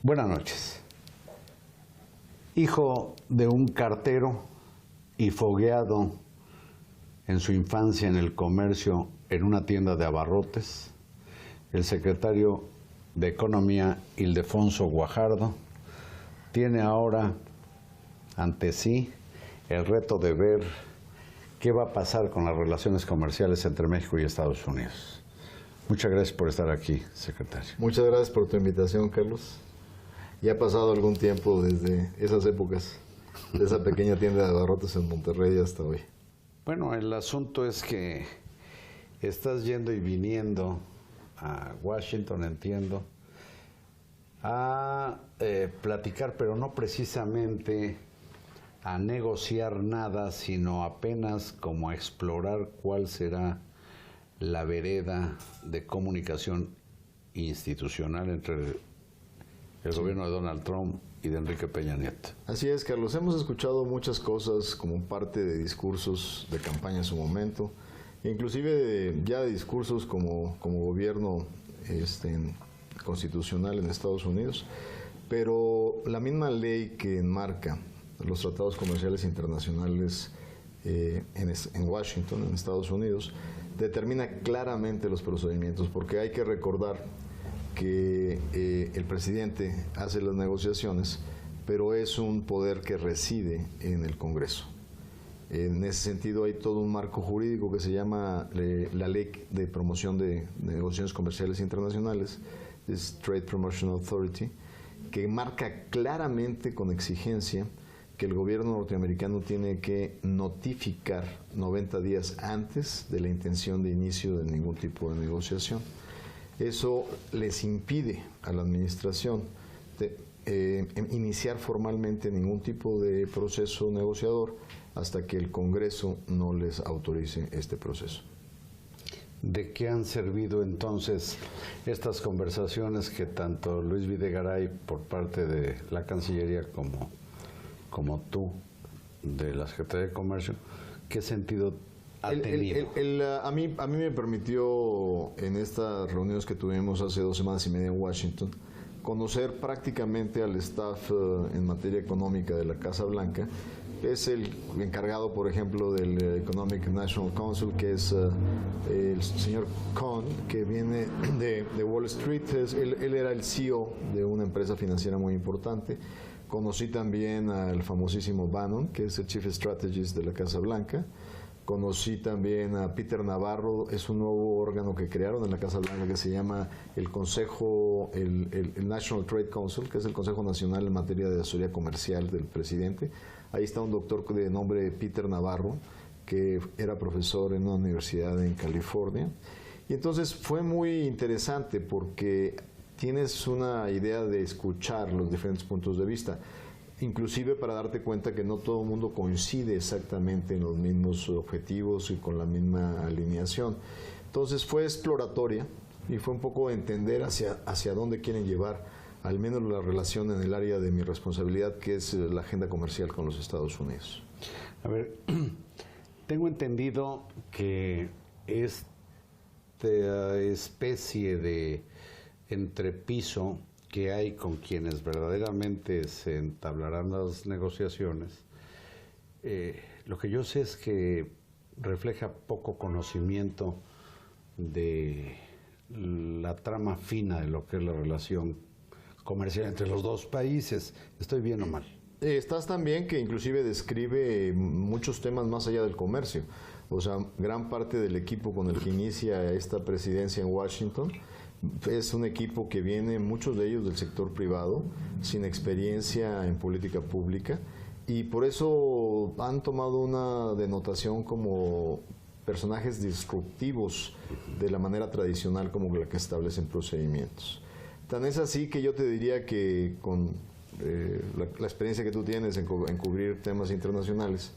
Buenas noches. Hijo de un cartero y fogueado en su infancia en el comercio en una tienda de abarrotes, el secretario de Economía, Ildefonso Guajardo, tiene ahora ante sí el reto de ver qué va a pasar con las relaciones comerciales entre México y Estados Unidos. Muchas gracias por estar aquí, secretario. Muchas gracias por tu invitación, Carlos. Ya ha pasado algún tiempo desde esas épocas, de esa pequeña tienda de abarrotes en Monterrey hasta hoy. Bueno, el asunto es que estás yendo y viniendo a Washington, entiendo, a platicar, pero no precisamente a negociar nada, sino apenas como a explorar cuál será la vereda de comunicación institucional entre el gobierno de Donald Trump y de Enrique Peña Nieto. Así es, Carlos. Hemos escuchado muchas cosas como parte de discursos de campaña en su momento, inclusive ya de discursos como gobierno constitucional en Estados Unidos, pero la misma ley que enmarca los tratados comerciales internacionales en Washington, en Estados Unidos, determina claramente los procedimientos, porque hay que recordar que el presidente hace las negociaciones, pero es un poder que reside en el Congreso. En ese sentido hay todo un marco jurídico que se llama la Ley de Promoción de Negociaciones Comerciales Internacionales, es Trade Promotion Authority, que marca claramente con exigencia que el gobierno norteamericano tiene que notificar 90 días antes de la intención de inicio de ningún tipo de negociación. Eso les impide a la administración iniciar formalmente ningún tipo de proceso negociador hasta que el Congreso no les autorice este proceso. ¿De qué han servido entonces estas conversaciones que tanto Luis Videgaray por parte de la Cancillería como tú de la Secretaría de Comercio, qué sentido ha tenido? A mí me permitió en estas reuniones que tuvimos hace 2 semanas y media en Washington conocer prácticamente al staff en materia económica de la Casa Blanca. Es el encargado, por ejemplo, del Economic National Council, que es el señor Cohn, que viene de Wall Street. Él era el CEO de una empresa financiera muy importante. Conocí también al famosísimo Bannon, que es el Chief Strategist de la Casa Blanca. Conocí también a Peter Navarro, es un nuevo órgano que crearon en la Casa Blanca que se llama el Consejo, el National Trade Council, que es el Consejo Nacional en materia de asesoría comercial del presidente. Ahí está un doctor de nombre Peter Navarro, que era profesor en una universidad en California. Y entonces fue muy interesante porque tienes una idea de escuchar los diferentes puntos de vista, inclusive para darte cuenta que no todo el mundo coincide exactamente en los mismos objetivos y con la misma alineación. Entonces fue exploratoria y fue un poco entender hacia dónde quieren llevar al menos la relación en el área de mi responsabilidad, que es la agenda comercial con los Estados Unidos. A ver, tengo entendido que esta especie de entrepiso que hay con quienes verdaderamente se entablarán las negociaciones, lo que yo sé es que refleja poco conocimiento de la trama fina de lo que es la relación comercial entre los dos países. ¿Estoy bien o mal? Estás también que inclusive describe muchos temas más allá del comercio. O sea, gran parte del equipo con el que inicia esta presidencia en Washington es un equipo que viene, muchos de ellos del sector privado, sin experiencia en política pública, y por eso han tomado una denotación como personajes disruptivos de la manera tradicional como la que establecen procedimientos. Tan es así que yo te diría que con la experiencia que tú tienes en cubrir temas internacionales,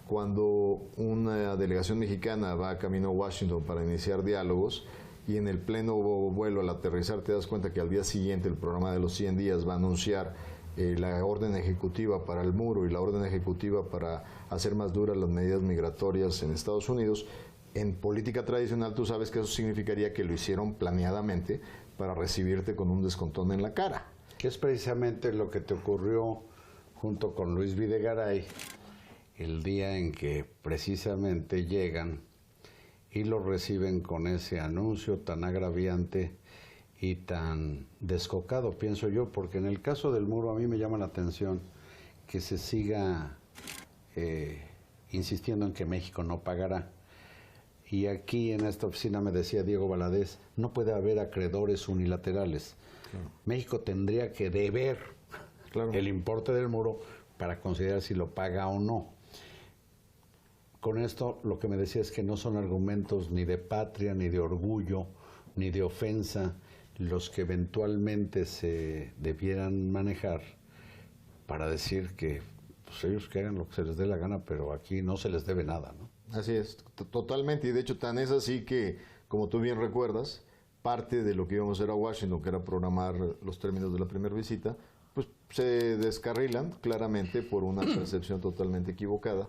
cuando una delegación mexicana va camino a Washington para iniciar diálogos, y en el pleno vuelo al aterrizar te das cuenta que al día siguiente el programa de los 100 días va a anunciar la orden ejecutiva para el muro y la orden ejecutiva para hacer más duras las medidas migratorias en Estados Unidos, en política tradicional tú sabes que eso significaría que lo hicieron planeadamente para recibirte con un descontón en la cara. Que es precisamente lo que te ocurrió junto con Luis Videgaray el día en que precisamente llegan y lo reciben con ese anuncio tan agraviante y tan descocado, pienso yo, porque en el caso del muro a mí me llama la atención que se siga insistiendo en que México no pagará. Y aquí en esta oficina me decía Diego Valadez, no puede haber acreedores unilaterales. Claro. México tendría que deber el importe del muro para considerar si lo paga o no. Con esto lo que me decía es que no son argumentos ni de patria, ni de orgullo, ni de ofensa los que eventualmente se debieran manejar para decir que pues, ellos que hagan lo que se les dé la gana, pero aquí no se les debe nada, ¿no? Así es, totalmente, y de hecho tan es así que, como tú bien recuerdas, parte de lo que íbamos a hacer a Washington, que era programar los términos de la primera visita, pues se descarrilan claramente por una percepción totalmente equivocada,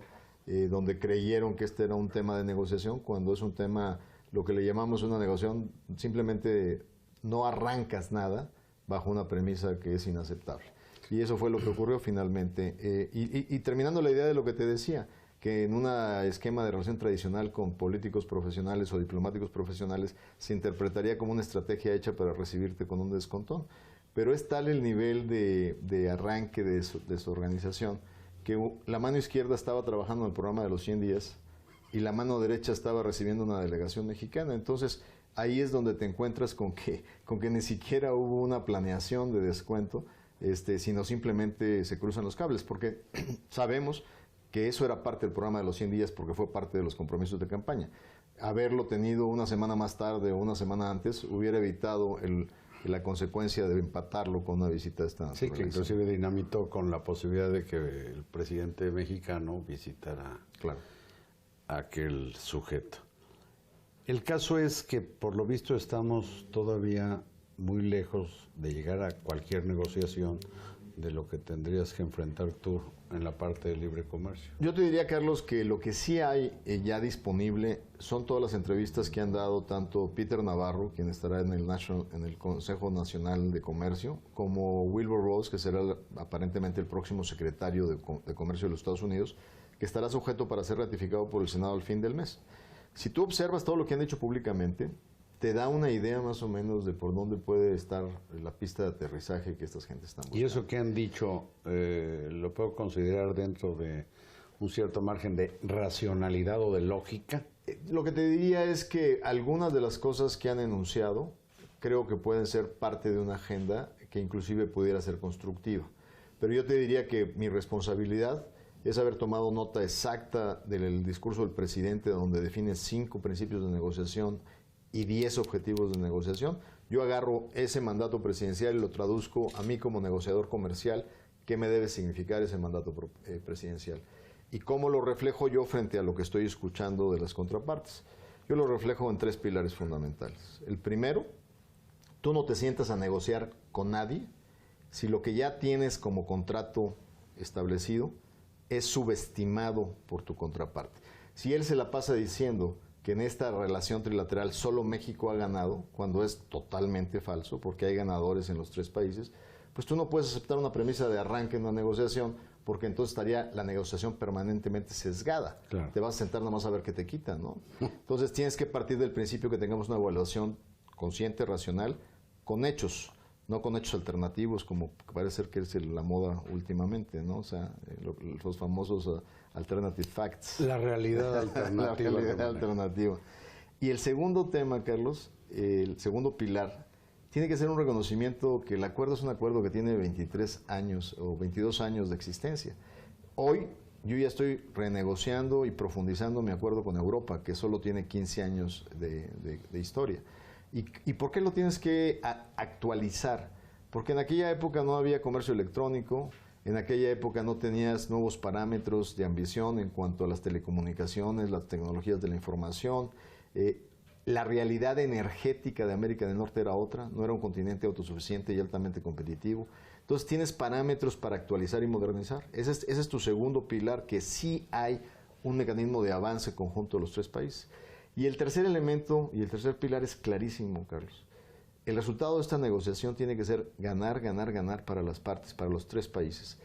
donde creyeron que este era un tema de negociación, cuando es un tema, lo que le llamamos una negociación, simplemente no arrancas nada bajo una premisa que es inaceptable. Y eso fue lo que ocurrió finalmente. Y terminando la idea de lo que te decía, que en un esquema de relación tradicional con políticos profesionales o diplomáticos profesionales se interpretaría como una estrategia hecha para recibirte con un descontón. Pero es tal el nivel de arranque de su organización que la mano izquierda estaba trabajando en el programa de los 100 días y la mano derecha estaba recibiendo una delegación mexicana. Entonces ahí es donde te encuentras con que ni siquiera hubo una planeación de descuento, sino simplemente se cruzan los cables, porque sabemos que eso era parte del programa de los 100 días porque fue parte de los compromisos de campaña. Haberlo tenido una semana más tarde o una semana antes hubiera evitado la consecuencia de empatarlo con una visita de esta naturaleza. Sí, que inclusive dinamitó con la posibilidad de que el presidente mexicano visitara a aquel sujeto. El caso es que por lo visto estamos todavía muy lejos de llegar a cualquier negociación de lo que tendrías que enfrentar tú en la parte de libre comercio. Yo te diría, Carlos, que lo que sí hay ya disponible son todas las entrevistas que han dado tanto Peter Navarro, quien estará en el Consejo Nacional de Comercio, como Wilbur Ross, que será aparentemente el próximo secretario de Comercio de los Estados Unidos, que estará sujeto para ser ratificado por el Senado al fin del mes. Si tú observas todo lo que han dicho públicamente, te da una idea más o menos de por dónde puede estar la pista de aterrizaje que estas gentes están buscando. Y eso que han dicho, ¿lo puedo considerar dentro de un cierto margen de racionalidad o de lógica? Lo que te diría es que algunas de las cosas que han enunciado creo que pueden ser parte de una agenda que inclusive pudiera ser constructiva. Pero yo te diría que mi responsabilidad es haber tomado nota exacta del discurso del presidente, donde define 5 principios de negociación y 10 objetivos de negociación. Yo agarro ese mandato presidencial y lo traduzco a mí como negociador comercial, qué me debe significar ese mandato presidencial. Y cómo lo reflejo yo frente a lo que estoy escuchando de las contrapartes. Yo lo reflejo en 3 pilares fundamentales. El primero, tú no te sientas a negociar con nadie si lo que ya tienes como contrato establecido es subestimado por tu contraparte. Si él se la pasa diciendo que en esta relación trilateral solo México ha ganado, cuando es totalmente falso, porque hay ganadores en los 3 países, pues tú no puedes aceptar una premisa de arranque en una negociación, porque entonces estaría la negociación permanentemente sesgada. Claro. Te vas a sentar nada más a ver qué te quitan, ¿no? Entonces tienes que partir del principio que tengamos una evaluación consciente, racional, con hechos, no con hechos alternativos, como parece ser que es la moda últimamente, ¿no? O sea, los famosos alternative facts. La realidad alternativa. La realidad alternativa. Y el segundo tema, Carlos, el segundo pilar, tiene que ser un reconocimiento que el acuerdo es un acuerdo que tiene 23 años o 22 años de existencia. Hoy yo ya estoy renegociando y profundizando mi acuerdo con Europa, que solo tiene 15 años de historia. ¿Y por qué lo tienes que actualizar? Porque en aquella época no había comercio electrónico, en aquella época no tenías nuevos parámetros de ambición en cuanto a las telecomunicaciones, las tecnologías de la información. La realidad energética de América del Norte era otra, no era un continente autosuficiente y altamente competitivo. Entonces tienes parámetros para actualizar y modernizar. Ese es tu segundo pilar, que sí hay un mecanismo de avance conjunto de los tres países. Y el tercer elemento y el tercer pilar es clarísimo, Carlos. El resultado de esta negociación tiene que ser ganar, ganar, ganar para las partes, para los tres países.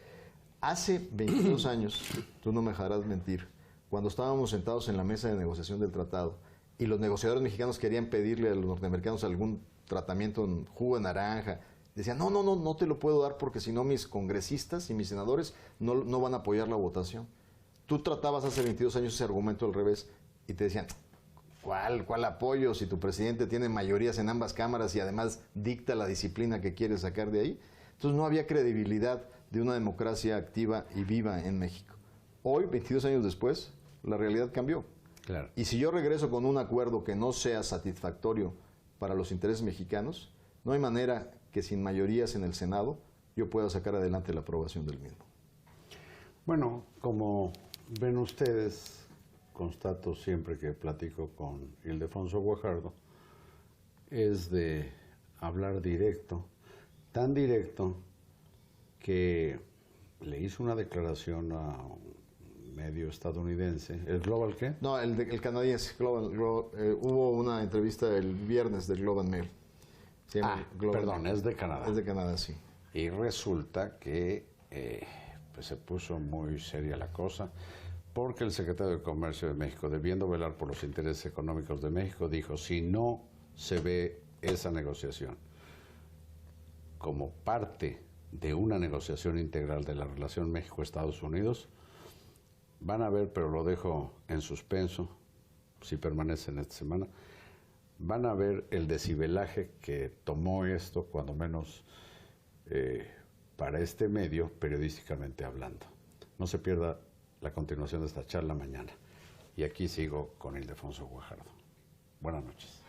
Hace 22 años, tú no me dejarás mentir, cuando estábamos sentados en la mesa de negociación del tratado y los negociadores mexicanos querían pedirle a los norteamericanos algún tratamiento en jugo de naranja, decían, no te lo puedo dar porque si no mis congresistas y mis senadores no van a apoyar la votación. Tú tratabas hace 22 años ese argumento al revés y te decían, ¿cuál apoyo si tu presidente tiene mayorías en ambas cámaras y además dicta la disciplina que quiere sacar de ahí? Entonces no había credibilidad de una democracia activa y viva en México. Hoy, 22 años después, la realidad cambió. Claro. Y si yo regreso con un acuerdo que no sea satisfactorio para los intereses mexicanos, no hay manera que sin mayorías en el Senado yo pueda sacar adelante la aprobación del mismo. Bueno, como ven ustedes, constato siempre que platico con Ildefonso Guajardo, es de hablar directo, tan directo que le hizo una declaración a un medio estadounidense, ¿el Global qué? No, el canadiense, hubo una entrevista el viernes del Global Mail. Se llama Global perdón, Mail. es de Canadá. Es de Canadá, sí. Y resulta que pues se puso muy seria la cosa, porque el secretario de Comercio de México, debiendo velar por los intereses económicos de México, dijo, si no se ve esa negociación como parte de una negociación integral de la relación México-Estados Unidos, van a ver, pero lo dejo en suspenso, si permanecen esta semana, van a ver el decibelaje que tomó esto, cuando menos para este medio, periodísticamente hablando. No se pierda la continuación de esta charla mañana. Y aquí sigo con Ildefonso Guajardo. Buenas noches.